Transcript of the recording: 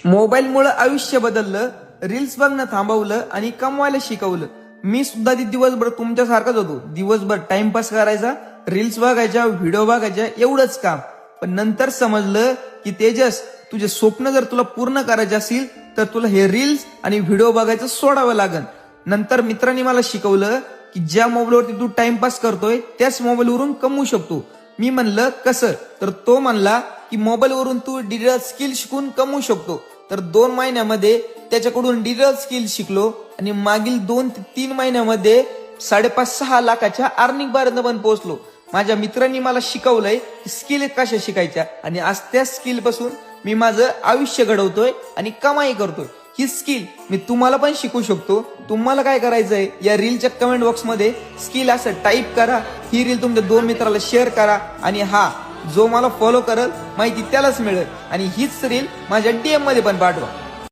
मोबाईलमुळे आयुष्य बदललं, रील्स बघणं थांबवलं आणि कमवायला शिकवलं. मी सुद्धा दिवसभर तुमच्यासारखाच होतो. दिवसभर टाइमपास करायचा, रील्स बघायच्या, व्हिडिओ बघायच्या, एवढंच काम. पण नंतर समजलं की तेजस, तुझे स्वप्न जर तुला पूर्ण करायचे असतील तर तुला हे रील्स आणि व्हिडिओ बघायचं सोडावं लागल. नंतर मित्रांनी मला शिकवलं की ज्या मोबाईलवरती तू टाइमपास करतोय त्याच मोबाईलवरून कमवू शकतो. मी म्हणलं कसं? तर तो म्हणला की मोबाईलवरून तू डिजिटल स्किल शिकून कमवू शकतो. तर 2 महिन्यामध्ये त्याच्याकडून डिजिटल स्किल शिकलो आणि मागील 2 ते 3 महिन्यामध्ये 5.5-6 लाखाच्या अर्निंग पर्यंत पण पोहोचलो. माझ्या मित्रांनी मला शिकवलंय की स्किल कशा शिकायच्या आणि आज त्या स्किल पासून मी माझं आयुष्य घडवतोय आणि कमाई करतोय. ही स्किल मी तुम्हाला पण शिकू शकतो. तुम्हाला काय करायचंय, या रीलच्या कमेंट बॉक्समध्ये स्किल असं टाईप करा. ही रील तुमच्या 2 मित्राला शेअर करा आणि जो मला फॉलो करेल माहिती त्यालाच मिळेल आणि हीच रील माझ्या DM मध्ये पण पाठवा.